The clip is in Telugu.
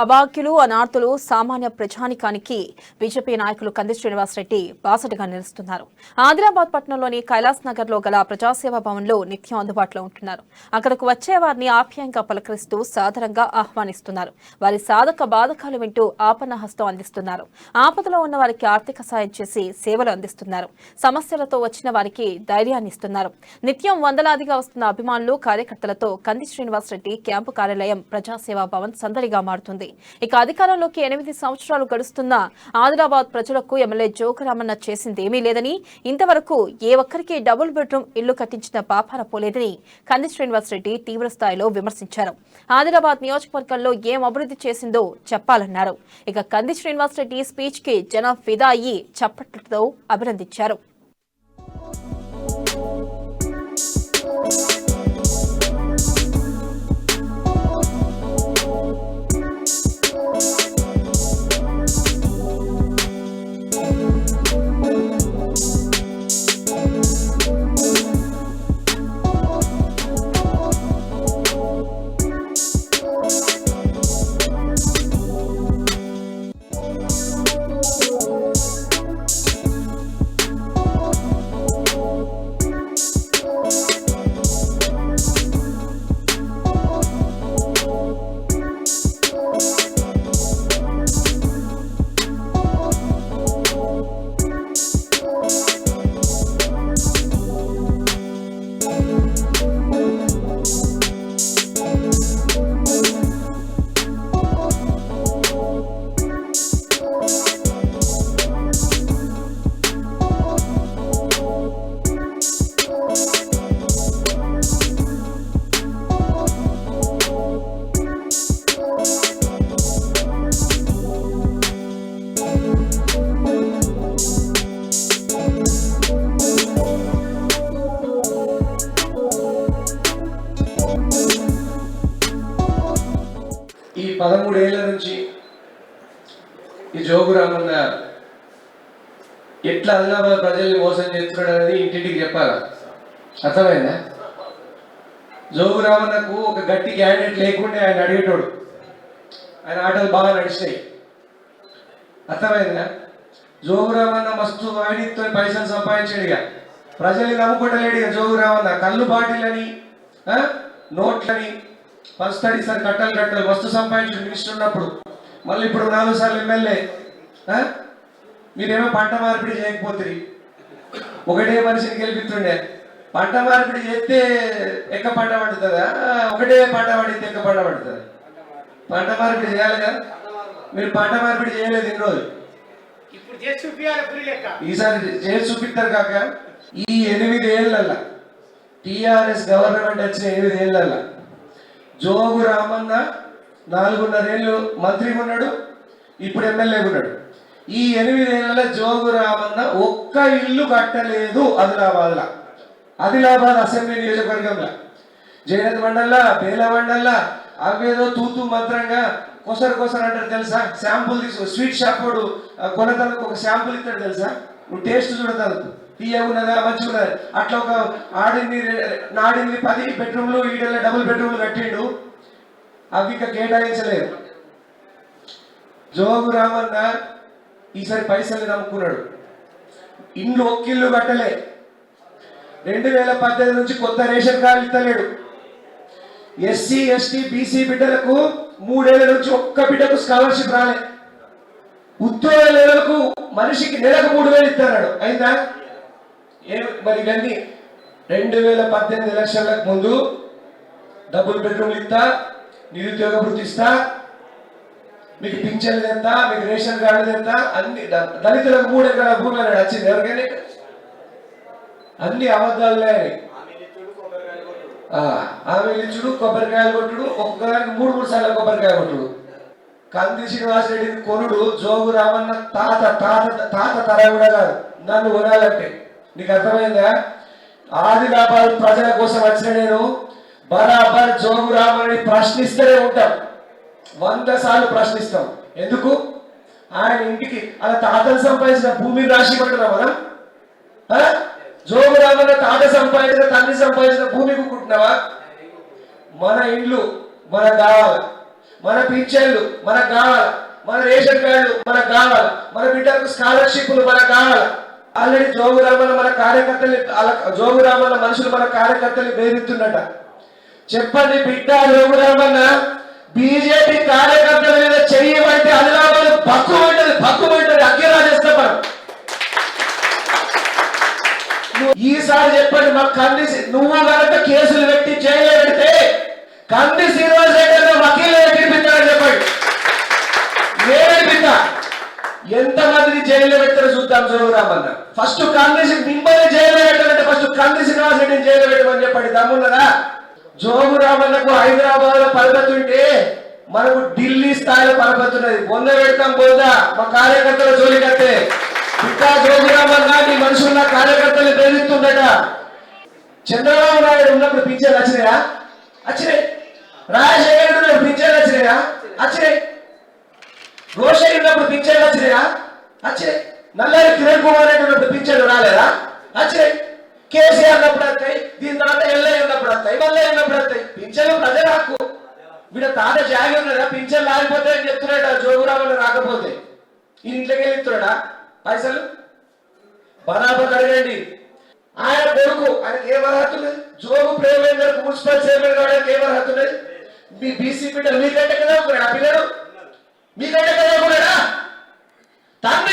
అభాగ్యులు అనాథులు సామాన్య ప్రజానికానికి బీజేపీ నాయకులు కంది శ్రీనివాసరెడ్డి బాసటగా నిలుస్తున్నారు. ఆదిలాబాద్ పట్టణంలోని కైలాస్ నగర్ లో గల ప్రజాసేవా భవన్ లో నిత్యం అందుబాటులో ఉంటున్నారు. అక్కడకు వచ్చే వారిని ఆప్యాయంగా పలకరిస్తూ సాదరంగా ఆహ్వానిస్తున్నారు. వారి సాధక బాధకాలు వింటూ ఆపన్న హస్తం అందిస్తున్నారు. ఆపదలో ఉన్న వారికి ఆర్థిక సాయం చేసి సేవలు అందిస్తున్నారు. సమస్యలతో వచ్చిన వారికి ధైర్యాన్ని ఇస్తున్నారు. నిత్యం వందలాదిగా వస్తున్న అభిమానులు కార్యకర్తలతో కంది శ్రీనివాసరెడ్డి క్యాంపు కార్యాలయం ప్రజాసేవా భవన్ సందడిగా మారుతుంది. ఇక అధికారంలోకి 8 సంవత్సరాలు గడుస్తున్న ఆదిలాబాద్ ప్రజలకు ఎమ్మెల్యే జోగురామన్న చేసిందేమీ లేదని, ఇంతవరకు ఏ ఒక్కరికి డబుల్ బెడ్రూమ్ ఇల్లు కట్టించిన పాపాన పోలేదని కంది శ్రీనివాసరెడ్డి తీవ్ర స్థాయిలో విమర్శించారు. ఆదిలాబాద్ నియోజకవర్గంలో ఏం అభివృద్ధి చేసిందో చెప్పాలన్నారు. ఇక కంది శ్రీనివాసరెడ్డి స్పీచ్ కి జనం ఫిదా అయ్యి చప్పట్లతో అభినందించారు. ఈ 13 ఏళ్ల నుంచి ఈ జోగురామన్న ఎట్లా ఆదిలాబాద్ ప్రజల్ని మోసం చేస్తున్నాడు అనేది ఇంటింటికి చెప్పాలా? అర్థమైందా? జోగురామన్నకు ఒక గట్టి క్యాండిడేట్ లేకుంటే ఆయన అడిగేటోడు. ఆయన ఆటలు బాగా నడిచినాయి. అర్థమైందా? జోగురామన్న మస్తు వాడితో పైసలు సంపాదించాడుగా, ప్రజల్ని నమ్ముకుంటలేడుగా. జోగురామన్న కళ్ళు బాటిలని నోట్లని పంచుతాడు. ఈసారి కట్టలు మస్తు సంపాదించాడు మినిస్టర్ ఉన్నప్పుడు. మళ్ళీ ఇప్పుడు 4 సార్లు ఎమ్మెల్యే. మీరేమో పంట మార్పిడి చేయకపోతే ఒకటే మనిషిని గెలిపిస్తుండే. పంట మార్పిడి చేస్తే ఎక్క పంట పండుతుందా? ఒకటే పంట పండితే ఎక్క పంట పండుతుంది? పంట మార్పిడి చేయాలి కదా. మీరు పంట మార్పిడి చేయలేదు ఇన్ని రోజులు. ఈసారి చేసి చూపిస్తారు కాక. ఈ 8 ఏళ్ళ టిఆర్ఎస్ గవర్నమెంట్ వచ్చిన 8 ఏళ్ళ జోగు రామన్న 4.5 ఏళ్ళు మంత్రిగా ఉన్నాడు, ఇప్పుడు ఎమ్మెల్యేగా ఉన్నాడు. ఈ 8 ఏళ్ళ జోగు రామన్న ఒక్క ఇల్లు కట్టలేదు ఆదిలాబాద్లో. ఆదిలాబాద్ అసెంబ్లీ నియోజకవర్గంలో జయనత్ మండల్లా, బేల మండల్లా అవేదో తూతూ మంత్రంగా కొసరు అంటారు తెలుసా? శాంపుల్ తీసు స్వీట్ షాప్ వాడు కొనతనకు ఒక శాంపుల్ ఇస్తాడు తెలుసా? నువ్వు టేస్ట్ చూడతాను, తీయగున్నదా మంచిగా ఉన్నదా. అట్లా ఒక నాడింది 10 బెడ్రూమ్లు, ఈడల్లో డబుల్ బెడ్రూమ్లు కట్టిండు. అవి ఇక కేటాయించలేదు. జోగు రామన్న ఈసారి పైసలు నమ్ముకున్నాడు. ఇండ్లు ఒక్కిల్లు కట్టలే. 2018 నుంచి కొత్త రేషన్ కార్డు ఇస్తలేడు. ఎస్సీ ఎస్టీ బీసీ బిడ్డలకు 3 ఏళ్ల నుంచి ఒక్క బిడ్డకు స్కాలర్షిప్ రాలే. ఉద్యోగాలకు మనిషికి నెలకు 3,000 ఇస్తున్నాడు. అయిందా? మరి ఇవన్నీ 2018 ఎలక్షన్లకు ముందు డబుల్ బెడ్రూమ్లు ఇస్తా, నిరుద్యోగ వృత్తి ఇస్తా, మీకు పింఛన్లు ఎంత, మీకు రేషన్ కార్డులు ఎంత, అన్ని దళితులకు 3 ఎకరాల భూమి అనేది వచ్చింది ఎవరికైనా? అన్ని అబద్ధాలే. ఆమె ఇచ్చుడు, కొబ్బరికాయలు కొట్టుడు, ఒక్కదానికి 3 సార్లు కొబ్బరికాయ కొట్టుడు. కంది శ్రీనివాసరెడ్డిని కొనుడు జోగు రామన్న తాత తర కూడా కాదు. నన్ను కొనాలంటే నీకు అర్థమైందా? ఆదిలాబాద్ ప్రజల కోసం వచ్చిన నేను బరాబర్ జోగు రామని ప్రశ్నిస్తూనే ఉంటాం. 100 సార్లు ప్రశ్నిస్తాం. ఎందుకు? ఆయన ఇంటికి అలా తాతలు సంపాదించిన భూమిని రాసి పట్టున్నా మనం. జోగు రామన్న తాత సంపాదించిన, తండ్రి సంపాదించిన భూమి కుంటున్నావా? మన ఇండ్లు మనకు కావాలి. మన పింఛన్లు మనకు కావాలి, మన రేషన్ కార్డులు మనకు కావాలి, మన బిడ్డలకు స్కాలర్షిప్లు మనకు కావాలి. ఆల్రెడీ జోగురామన్న మన కార్యకర్తలు, జోగురామన్న మనుషులు మన కార్యకర్తలు బెదిరిస్తున్నట. చెప్పండి బిడ్డ జోగురామన్న, బీజేపీ కార్యకర్తల మీద చెయ్యమంటే ఆదిలాబాద్ పక్కుమంటది అగ్గిరాజేస్తాం మనం. ఈసారి చెప్పండి మాకు కందిసి, నువ్వు కనుక కేసులు పెట్టి జైల్లో పెడితే కంది శ్రీనివాస్ రెడ్డి వకీలు పిలిపిస్తారని చెప్పండి. నేర్పిస్తా. ఎంతమందిని జైల్లో పెట్టారో చూద్దాం. జోగురామన్న ఫస్ట్ కందిసి మిమ్మల్ని జైల్లో పెట్టాలంటే ఫస్ట్ కంది శ్రీనివాస్ రెడ్డిని జైల్లో పెట్టమని చెప్పండి. దమ్మున్నదా? జోగురామన్నకు హైదరాబాద్ లో పరపతి ఉంటే మనకు ఢిల్లీ స్థాయిలో పరపతి ఉన్నది. బొంద పెడతాం బొంద మా కార్యకర్తల జోలికత్తే. ఇంకా జోగురామన్న నీ మనుషున్న కార్యకర్తలు బెదిరిస్తుందట. చంద్రబాబు నాయుడు ఉన్నప్పుడు పింఛన్లు వచ్చినాయా? వచ్చినాయి. రాజశేఖర్ ఉన్నప్పుడు పింఛన్లు వచ్చినాయా? వచ్చినాయి. రోషయ్య ఉన్నప్పుడు పింఛన్లు వచ్చినాయా? వచ్చినాయి. నల్లారి కిరణ్ కుమార్ రెడ్డి ఉన్నప్పుడు పింఛన్లు రాలేదా? వచ్చినాయి. కేసీఆర్ ఉన్నప్పుడు వస్తాయి, దీని తర్వాత ఎల్ఐ ఉన్నప్పుడు వస్తాయి, మళ్ళీ ఉన్నప్పుడు వస్తాయి. పింఛన్లు ప్రజల హక్కు. వీడ తాత జాగి ఉన్నదా? పింఛన్లు ఆగిపోతే అని చెప్తున్నాడా? జోగురామన్న రాకపోతే ఈ ఇంట్లోకి వెళ్ళిస్తున్నాడా పైసలు? బరాబర్ అడగండి. ఆయన కొడుకు, ఆయనకి ఏం అర్హత ఉన్నది? జోగు ప్రేమేందర్ మున్సిపల్ చైర్మన్ కావడానికి ఏం అర్హత ఉన్నది? మీ బీసీ బిడ్డ మీకంటే కదా ఒకడా పిల్లడు? మీకంటే కదా ఒకడా? తండ్రి